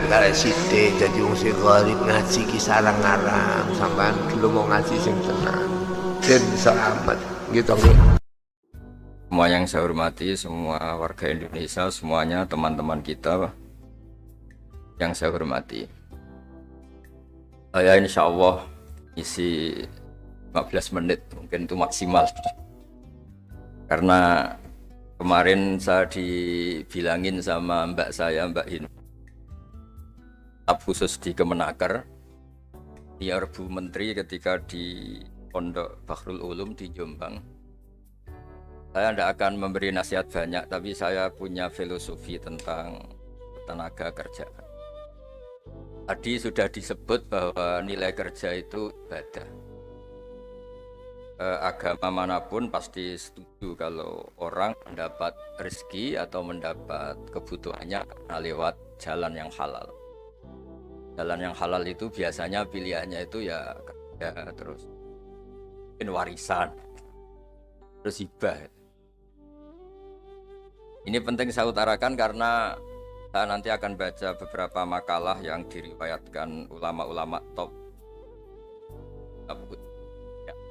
Karek sithik dadi wong sing ghalib ngaji ki sarang-arang sampean gelem mau ngaji sing tenan. Den selamat gitu nggih. Semua yang saya hormati, semua warga Indonesia, semuanya teman-teman kita yang saya hormati. Saya insya Allah isi 15 menit, mungkin itu maksimal. Karena kemarin saya dibilangin sama mbak saya, Mbak Hin, staf khusus di Kemenaker, dia Bu Menteri ketika di Pondok Bakhrul Ulum di Jombang. Saya tidak akan memberi nasihat banyak, tapi saya punya filosofi tentang tenaga kerja. Tadi sudah disebut bahwa nilai kerja itu ibadah. Agama manapun pasti setuju kalau orang mendapat rezeki atau mendapat kebutuhannya karena lewat jalan yang halal. Jalan yang halal itu biasanya pilihannya itu ya kerja, terus mungkin warisan, terus hibah. Ini penting saya utarakan karena saya nanti akan baca beberapa makalah yang diriwayatkan ulama-ulama top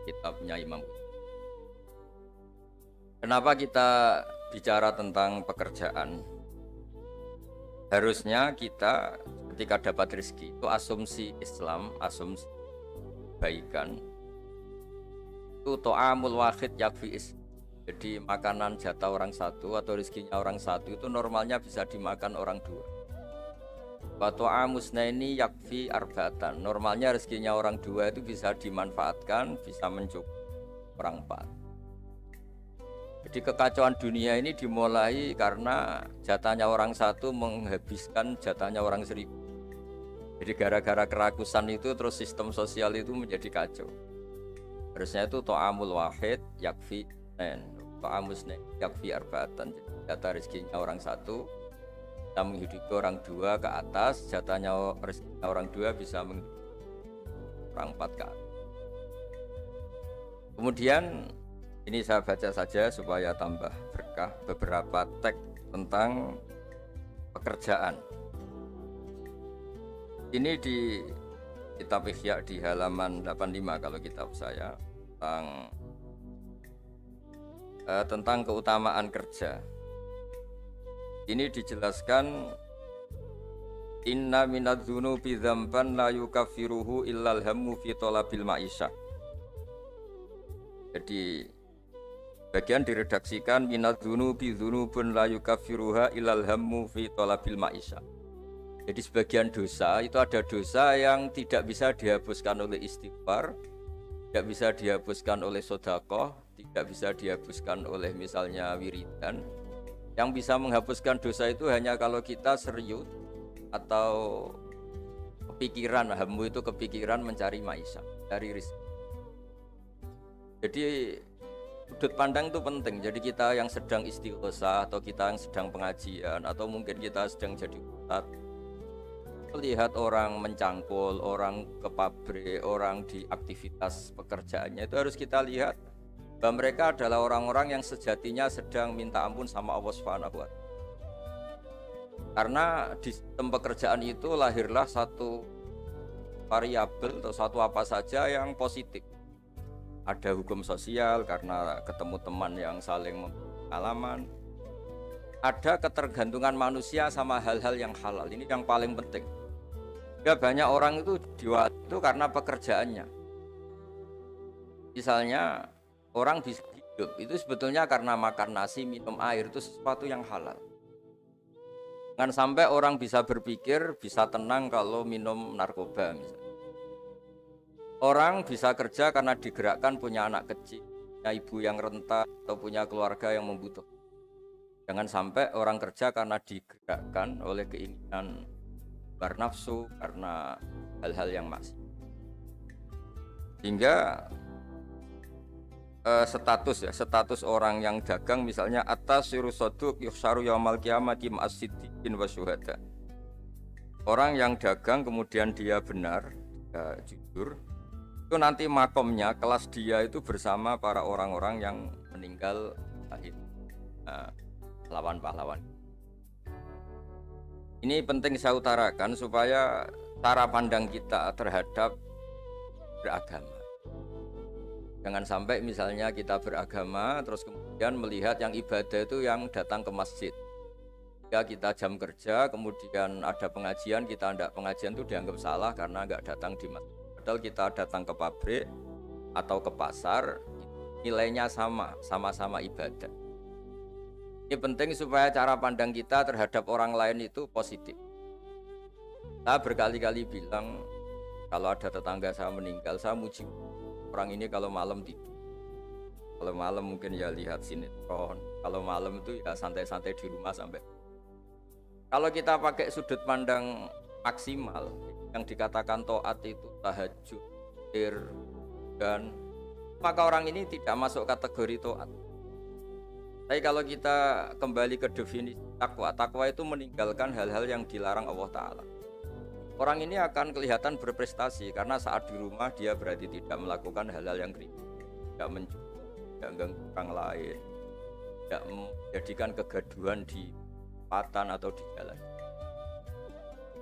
kitabnya Imam. Kenapa kita bicara tentang pekerjaan? Harusnya kita ketika dapat rezeki itu asumsi Islam, asumsi kebaikan itu to'amul wahid yakfi is. Jadi makanan jatah orang satu atau rezekinya orang satu itu normalnya bisa dimakan orang dua. Wa to'amusnaini yakfi arba'atan. Normalnya rezekinya orang dua itu bisa dimanfaatkan, bisa mencukupi orang empat. Jadi kekacauan dunia ini dimulai karena jatahnya orang satu menghabiskan jatahnya orang seribu. Jadi gara-gara kerakusan itu terus sistem sosial itu menjadi kacau. Harusnya itu to'amul wahid yakfi to'amusne yakfi arba'atan. Jadi jatah rezekinya orang satu bisa menghidupi orang dua ke atas, jatahnya rezekinya orang dua bisa menghidupi orang empat ke atas. Kemudian ini saya baca saja supaya tambah berkah beberapa teks tentang pekerjaan. Ini di kitab Ihya di halaman 85 kalau kitab saya tentang keutamaan kerja. Ini dijelaskan inna minadz-dzunubi dzamban la yukaffiruhu illal hammu fi talabil ma'isyah. Jadi bagian diredaksikan minadz-dzunubi dzunubun la yukaffiruha illal hammu fi talabil ma'isyah. Jadi sebagian dosa itu ada dosa yang tidak bisa dihapuskan oleh istighfar, tidak bisa dihapuskan oleh sedekah, tidak bisa dihapuskan oleh misalnya wiridan. Yang bisa menghapuskan dosa itu hanya kalau kita serius atau kepikiran, hammu itu kepikiran mencari maisha, cari rezeki. Jadi sudut pandang itu penting. Jadi kita yang sedang istighosah atau kita yang sedang pengajian atau mungkin kita sedang jadi ustad, melihat orang mencangkul, orang ke pabrik, orang di aktivitas pekerjaannya itu harus kita lihat bahwa mereka adalah orang-orang yang sejatinya sedang minta ampun sama Allah Subhanahu wa Ta'ala. Karena di sistem pekerjaan itu lahirlah satu variabel atau satu apa saja yang positif. Ada hukum sosial karena ketemu teman yang saling pengalaman. Ada ketergantungan manusia sama hal-hal yang halal. Ini yang paling penting. Ya, banyak orang itu diwat itu karena pekerjaannya. Misalnya orang bisa hidup itu sebetulnya karena makan nasi, minum air itu sesuatu yang halal. Jangan sampai orang bisa berpikir bisa tenang kalau minum narkoba misalnya. Orang bisa kerja karena digerakkan punya anak kecil, punya ibu yang renta atau punya keluarga yang membutuhkan. Jangan sampai orang kerja karena digerakkan oleh keinginan bernafsu karena hal-hal yang maksiat. Hingga status orang yang dagang misalnya atas sirusoduk yuhsaru yaumal qiyamati ma'as-siddiqin wa syuhada. Orang yang dagang kemudian dia benar, jujur, itu nanti makomnya kelas dia itu bersama para orang-orang yang meninggal syahid, pahlawan-pahlawan. Ini penting saya utarakan supaya cara pandang kita terhadap beragama. Jangan sampai misalnya kita beragama terus kemudian melihat yang ibadah itu yang datang ke masjid. Ya kita jam kerja kemudian ada pengajian, kita tidak pengajian itu dianggap salah karena nggak datang di masjid. Padahal kita datang ke pabrik atau ke pasar nilainya sama-sama ibadah. Ini penting supaya cara pandang kita terhadap orang lain itu positif. Saya berkali-kali bilang kalau ada tetangga saya meninggal, saya muji orang ini kalau malam tidur. Kalau malam mungkin ya lihat sinetron. Kalau malam itu ya santai-santai di rumah sampai. Kalau kita pakai sudut pandang maksimal, yang dikatakan taat itu tahajud, dan maka orang ini tidak masuk kategori taat. Tapi kalau kita kembali ke definisi takwa, takwa itu meninggalkan hal-hal yang dilarang Allah Ta'ala. Orang ini akan kelihatan berprestasi karena saat di rumah dia berarti tidak melakukan hal-hal yang kriminal, tidak mencuri, tidak mengganggu orang lain, tidak menjadikan kegaduhan di patan atau di jalan.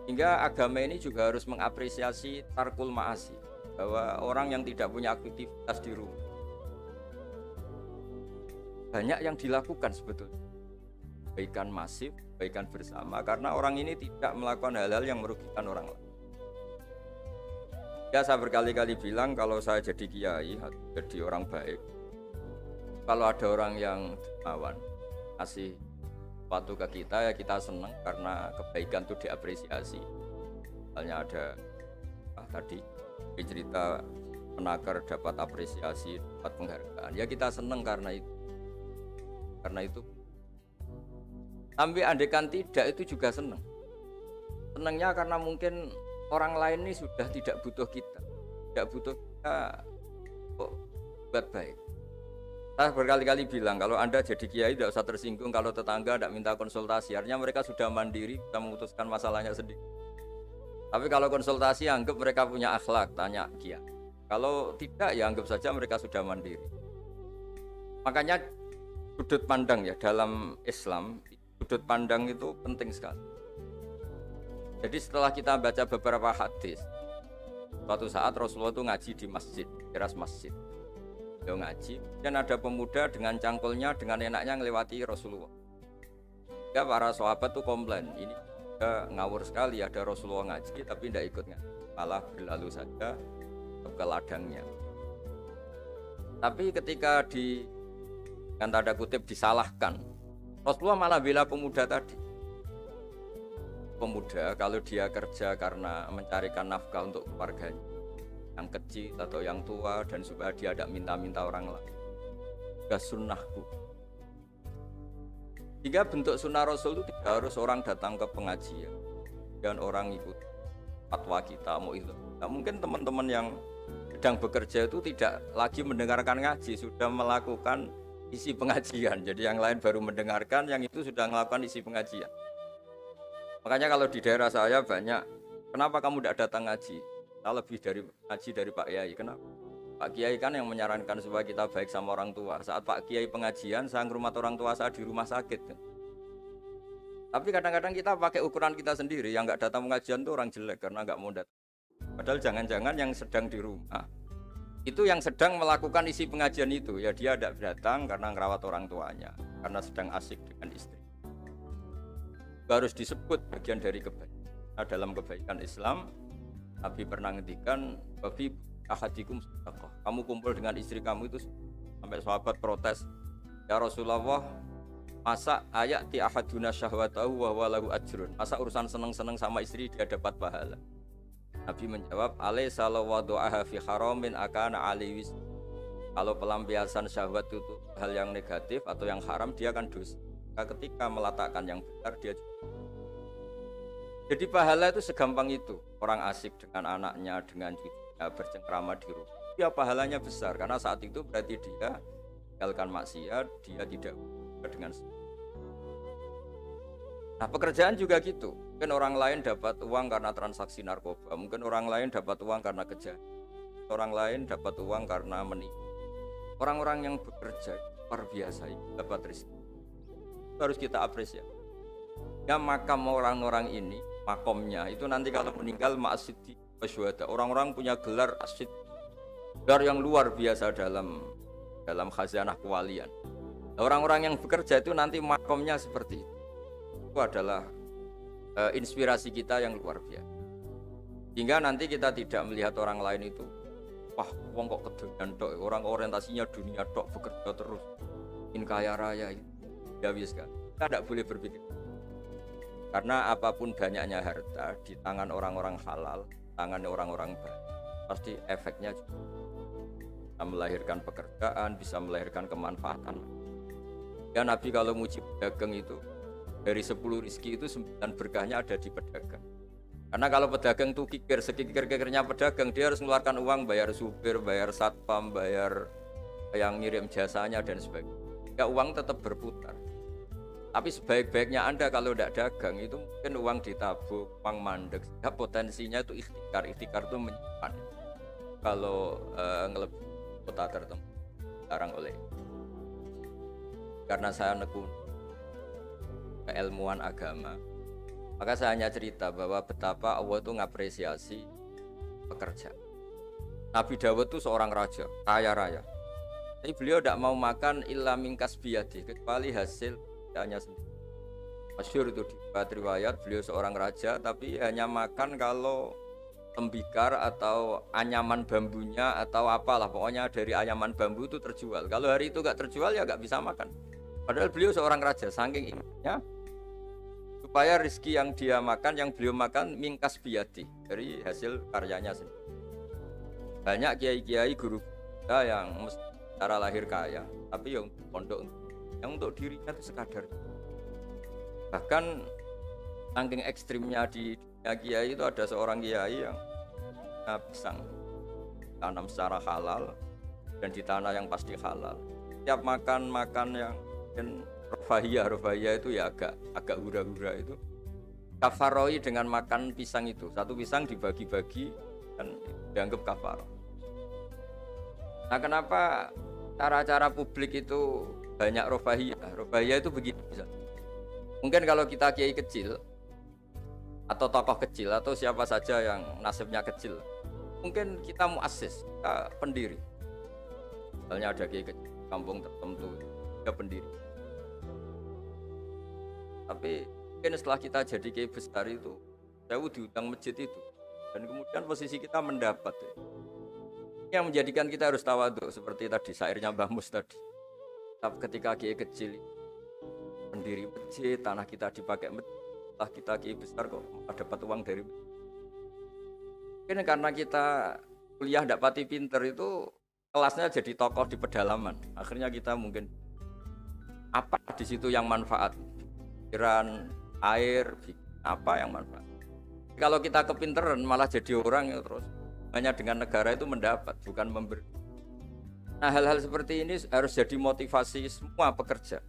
Hingga agama ini juga harus mengapresiasi tarkul ma'asi, bahwa orang yang tidak punya aktivitas di rumah banyak yang dilakukan sebetulnya, kebaikan masif, kebaikan bersama, karena orang ini tidak melakukan hal-hal yang merugikan orang lain. Ya saya berkali-kali bilang kalau saya jadi kiai, jadi orang baik, kalau ada orang yang dermawan kasih sesuatu ke kita ya kita senang karena kebaikan itu diapresiasi. Misalnya ada tadi cerita menakar dapat apresiasi, dapat penghargaan, ya kita senang karena itu. Sampai andekan tidak itu juga senang. Senangnya karena mungkin orang lain ini sudah tidak butuh kita kok buat baik. Saya berkali-kali bilang kalau Anda jadi kiai tidak usah tersinggung kalau tetangga tidak minta konsultasi, artinya mereka sudah mandiri bisa memutuskan masalahnya sendiri. Tapi kalau konsultasi anggap mereka punya akhlak, tanya kiai. Kalau tidak ya anggap saja mereka sudah mandiri. Makanya sudut pandang ya dalam Islam, sudut pandang itu penting sekali. Jadi setelah kita baca beberapa hadis, suatu saat Rasulullah itu ngaji di masjid, teras masjid. Dia ngaji, dan ada pemuda dengan cangkulnya, dengan enaknya melewati Rasulullah. Ya para sahabat tuh komplain, ini ngawur sekali ada Rasulullah ngaji tapi tidak ikut ngaji, malah berlalu saja ke ladangnya. Tapi ketika dengan tanda kutip disalahkan, Rasulullah malah bela pemuda tadi. Pemuda kalau dia kerja karena mencarikan nafkah untuk keluarganya, yang kecil atau yang tua, dan supaya dia tidak minta-minta orang lain, sudah sunnahku. Jika bentuk sunnah Rasul itu tidak harus orang datang ke pengajian dan orang ikut fatwa kita mau itu. Nah, mungkin teman-teman yang sedang bekerja itu tidak lagi mendengarkan ngaji, sudah melakukan isi pengajian. Jadi yang lain baru mendengarkan, yang itu sudah melakukan isi pengajian. Makanya kalau di daerah saya banyak, kenapa kamu tidak datang ngaji? Saya lebih dari ngaji dari Pak Kiai. Kenapa? Pak Kiai kan yang menyarankan supaya kita baik sama orang tua. Saat Pak Kiai pengajian, saya ngurmat orang tua saya di rumah sakit. Tapi kadang-kadang kita pakai ukuran kita sendiri. Yang nggak datang pengajian itu orang jelek karena nggak mau datang. Padahal jangan-jangan yang sedang di rumah itu yang sedang melakukan isi pengajian itu, ya dia tidak datang karena ngerawat orang tuanya, karena sedang asik dengan istri. Harus disebut bagian dari kebaikan. Nah, dalam kebaikan Islam, Nabi pernah ngendikan, "Babi ahadikum sedekah." Kamu kumpul dengan istri kamu itu, sampai sahabat protes, "Ya Rasulullah, masa ayati ahaduna syahwatahu wa huwa lahu ajrun?" Masa urusan seneng-seneng sama istri dia dapat pahala? Nabi menjawab, "Alaysa law wada'aha fi haramin akana aliwis." Kalau pelampiasan syahwat itu hal yang negatif atau yang haram, dia akan dosa. Ketika meletakkan yang benar, dia juga. Jadi pahala itu segampang itu. Orang asik dengan anaknya, dengan cucunya, bercengkrama di rumah, ya pahalanya besar. Karena saat itu berarti dia tinggalkan maksiat, dia tidak dengan. Nah pekerjaan juga gitu. Mungkin orang lain dapat uang karena transaksi narkoba, mungkin orang lain dapat uang karena kejahatan, orang lain dapat uang karena menipu. Orang-orang yang bekerja luar biasa dapat rezeki, harus kita apresiasi. Ya makam orang-orang ini, makomnya itu nanti kalau meninggal ma'asiddi wasyuhada. Orang-orang punya gelar asid, gelar yang luar biasa dalam khazanah kewalian. Orang-orang yang bekerja itu nanti makomnya seperti itu. Itu adalah inspirasi kita yang luar biasa. Hingga nanti kita tidak melihat orang lain itu, wah, wong kok kedunya tok, orang orientasinya dunia tok, bekerja terus, ingin kaya raya itu. Ya wis kan. Kita tidak boleh berpikir. Karena apapun banyaknya harta di tangan orang-orang halal, tangan orang-orang baik, pasti efeknya juga bisa melahirkan pekerjaan, bisa melahirkan kemanfaatan. Ya Nabi kalau muji pedagang itu, dari 10 rizki itu 9 berkahnya ada di pedagang. Karena kalau pedagang itu kikir, sekikir-kikirnya pedagang, dia harus mengeluarkan uang, bayar supir, bayar satpam, bayar yang ngirim jasanya dan sebagainya. Ya uang tetap berputar. Tapi sebaik-baiknya Anda kalau tidak dagang itu mungkin uang ditabung, uang mandek. Ya potensinya itu ikhtikar. Ikhtikar itu menyimpan. Kalau ngelebihi kota tertentu, larang oleh. Karena saya nekun keilmuan agama, maka saya hanya cerita bahwa betapa Allah itu ngapresiasi pekerja. Nabi Dawud itu seorang raja, kaya raya. Tapi beliau tidak mau makan illa mingkas biyadi, kecuali hasil hanya sendiri. Masyhur itu di riwayat beliau seorang raja tapi hanya makan kalau tembikar atau anyaman bambunya atau apalah, pokoknya dari anyaman bambu itu terjual. Kalau hari itu gak terjual ya gak bisa makan. Padahal beliau seorang raja, saking inginnya supaya rezeki yang dia makan, yang beliau makan mingkas biyadi, dari hasil karyanya sendiri. Banyak kiai-kiai guru kita yang secara lahir kaya tapi yang pondok yang untuk dirinya itu sekadar. Bahkan saking ekstrimnya di dunia kiai itu ada seorang kiai yang pisang tanam secara halal dan di tanah yang pasti halal. Tiap makan yang rofahiyah itu ya agak hura-hura itu. Kafaroi dengan makan pisang itu, satu pisang dibagi-bagi dan dianggap kafaroh. Nah kenapa cara-cara publik itu banyak rofahiyah? Rofahiyah itu begini misalnya. Mungkin kalau kita kiai kecil atau tokoh kecil atau siapa saja yang nasibnya kecil, mungkin kita muassis, kita pendiri. Misalnya ada kiai kecil kampung tertentu, dia pendiri. Tapi mungkin setelah kita jadi kiai besar itu, jauh diutang masjid itu, dan kemudian posisi kita mendapat. Yang menjadikan kita harus tawadhu seperti tadi syairnya Mbah Mus tadi. Ketika kiai kecil pendiri masjid, tanah kita dipakai masjid, setelah kita kiai besar kok dapat uang dari masjid. Mungkin karena kita kuliah tidak pati pinter itu kelasnya jadi tokoh di pedalaman. Akhirnya kita mungkin apa di situ yang manfaat, pikiran, air, apa yang manfaat. Kalau kita kepinteran malah jadi orang yang terus hanya dengan negara itu mendapat, bukan memberi. Nah hal-hal seperti ini harus jadi motivasi semua pekerja.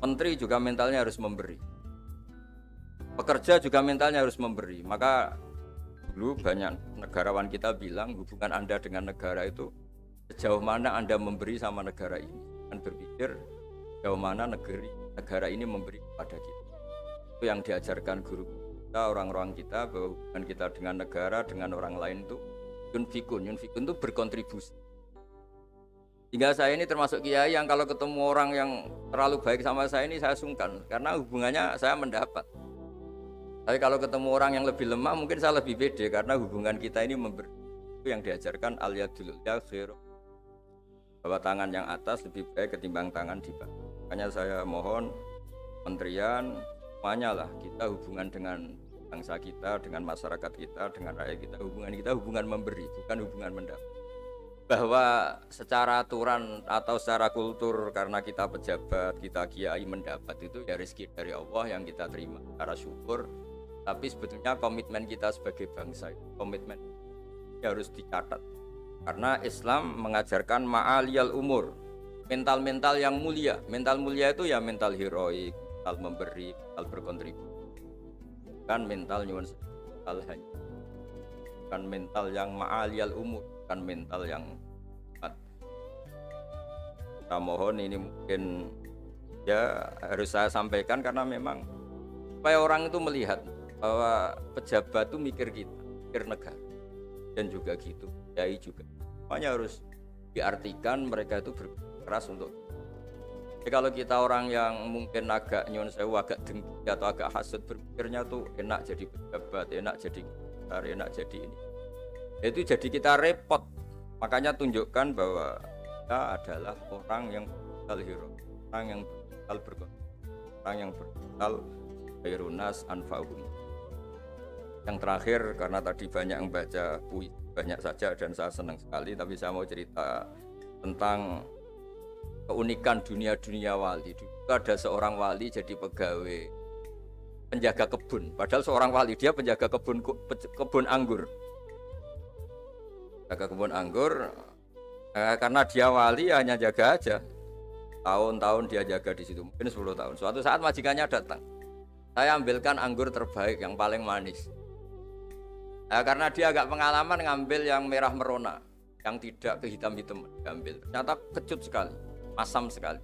Menteri juga mentalnya harus memberi, pekerja juga mentalnya harus memberi. Maka dulu banyak negarawan kita bilang hubungan Anda dengan negara itu sejauh mana Anda memberi sama negara ini, dan berpikir sejauh mana negara ini memberi kepada kita. Itu yang diajarkan guru kita, orang-orang kita, bahwa hubungan kita dengan negara, dengan orang lain itu yunfikun itu berkontribusi. Hingga saya ini termasuk kiai yang kalau ketemu orang yang terlalu baik sama saya ini saya sungkan, karena hubungannya saya mendapat. Tapi kalau ketemu orang yang lebih lemah mungkin saya lebih pede, karena hubungan kita ini memberi. Itu yang diajarkan al-yadul khairu, bahwa tangan yang atas lebih baik ketimbang tangan di bawah. Makanya saya mohon menterian semuanya lah, kita hubungan dengan bangsa kita, dengan masyarakat kita, dengan rakyat kita, hubungan memberi, bukan hubungan mendapat. Bahwa secara aturan atau secara kultur karena kita pejabat, kita kiai mendapat itu ya rezeki dari Allah yang kita terima secara syukur. Tapi sebetulnya komitmen kita sebagai bangsa, komitmen harus dicatat. Karena Islam mengajarkan ma'aliyal umur, mental-mental yang mulia. Mental mulia itu ya mental heroik, mental memberi, mental berkontribusi. Bukan mental nyuwun mental hanya. Bukan mental yang ma'aliyal umur, bukan mental yang kita mohon ini mungkin ya harus saya sampaikan karena memang supaya orang itu melihat bahwa pejabat itu mikir kita, mikir negara, dan juga gitu, kiai juga. Makanya harus diartikan mereka itu berkeras untuk. Jadi kalau kita orang yang mungkin agak nyun sewu, agak dengki atau agak hasut, berpikirnya tuh enak jadi pejabat, enak jadi besar, enak jadi ini. Itu jadi kita repot. Makanya tunjukkan bahwa kita adalah orang yang berusaha hero, orang yang berusaha berkorban, orang yang berusaha khairunas anfa'uhum. Yang terakhir, karena tadi banyak yang baca puisi banyak saja dan saya senang sekali, tapi saya mau cerita tentang keunikan dunia wali. Dulu ada seorang wali jadi pegawai penjaga kebun, padahal seorang wali dia penjaga kebun anggur. Jaga kebun anggur karena dia wali hanya jaga aja. Tahun-tahun dia jaga di situ, mungkin 10 tahun. Suatu saat majikannya datang. Saya ambilkan anggur terbaik yang paling manis. Karena dia agak pengalaman ngambil yang merah merona, yang tidak kehitam-hitam diambil. Ternyata kecut sekali, masam sekali.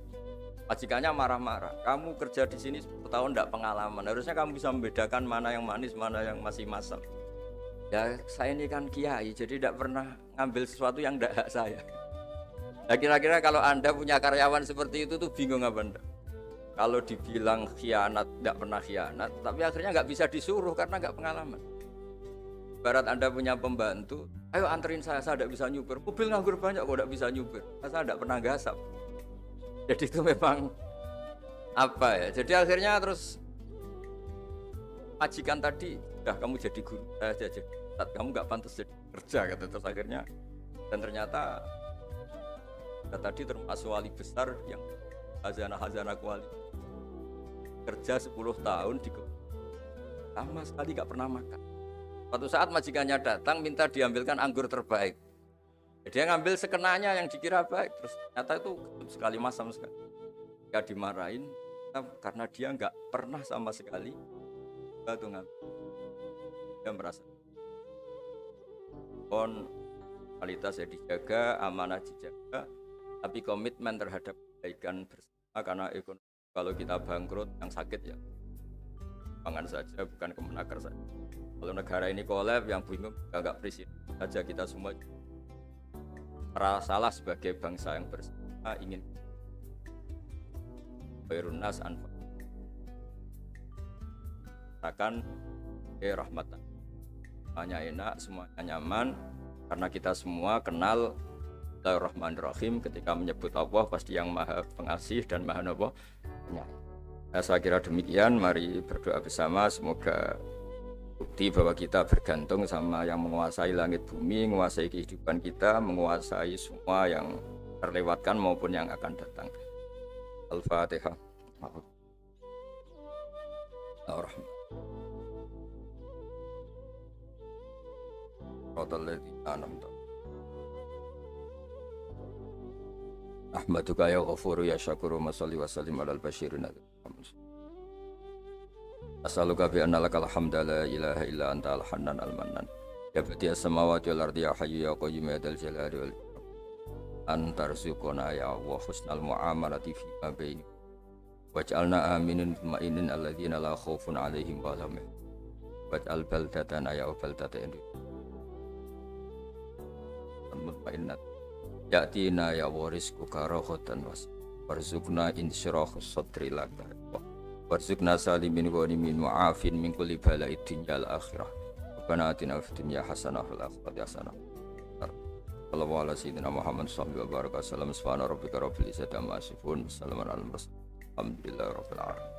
Majikannya marah-marah. Kamu kerja di sini 10 tahun tidak pengalaman. Harusnya kamu bisa membedakan mana yang manis, mana yang masih masam. Ya saya ini kan kiai, jadi tidak pernah ngambil sesuatu yang tidak hak saya. Nah kira-kira kalau Anda punya karyawan seperti itu tuh bingung apa Anda? Kalau dibilang khianat, tidak pernah khianat, tapi akhirnya nggak bisa disuruh karena nggak pengalaman. Barat Anda punya pembantu, ayo anterin saya tidak bisa nyuper. Mobil nganggur banyak kok tidak bisa nyuper, saya tidak pernah gasap. Jadi itu memang apa ya? Jadi akhirnya terus majikan tadi, kamu jadi guru, saya jadi ustadz, kamu nggak pantas jadi kerja kata. Terus akhirnya dan ternyata tadi termasuk wali besar yang hazanah kuali kerja 10 tahun di sama sekali nggak pernah makan. Suatu saat majikannya datang minta diambilkan anggur terbaik. Dia ngambil sekenanya yang dikira baik, terus ternyata itu sekali masam sekali. Dia dimarahin karena dia nggak pernah sama sekali batu ngambil. Dia merasa kualitasnya dijaga, amanah dijaga, tapi komitmen terhadap kebaikan bersama. Karena ekonomi kalau kita bangkrut yang sakit ya pangan saja, bukan kemenaker saja. Kalau negara ini kolab yang bingung agak presiden saja, kita semua salah sebagai bangsa yang bersama ingin khairunas anfa'uhum rahmatan. Semuanya enak, semuanya nyaman karena kita semua kenal Bismillahirrahmanirrahim. Ketika menyebut Allah pasti yang maha pengasih dan maha penyayang. Saya kira demikian, mari berdoa bersama semoga bukti bahwa kita bergantung sama yang menguasai langit bumi, menguasai kehidupan kita, menguasai semua yang terlewatkan maupun yang akan datang. Al-Fatihah. Ahmaduka ya ghafuru ya syakuru masalli wa sallim alal basyirin as'aluka bi anna lakal hamda la ilaha illa anta al-hannan al-mannan ya badi'as samawati wal ardi ya hayyu ya qayyum ya dzal jalali wal ikram anta rizquna ya Allah husnal muamalati fi ma baini waj'alna aminin mutmainin alladzina la khaufun 'alaihim wa lahum waj'al baldatana ya baldatan mutmainnat ya'tina ya warisku karakhatan warzuqna insyirahus sadri laka warzuqna salimin ghanimin mu'afin min kulli bala'id dunya al akhirah rabbana atina fid dunya hasanah wa fil akhirati hasanah sallallahu ala sayyidina Muhammad sallallahu alaihi wa sallam subhana rabbika rabbil izzati amma yasifun salamun alal mursalin alhamdulillahi rabbil alamin.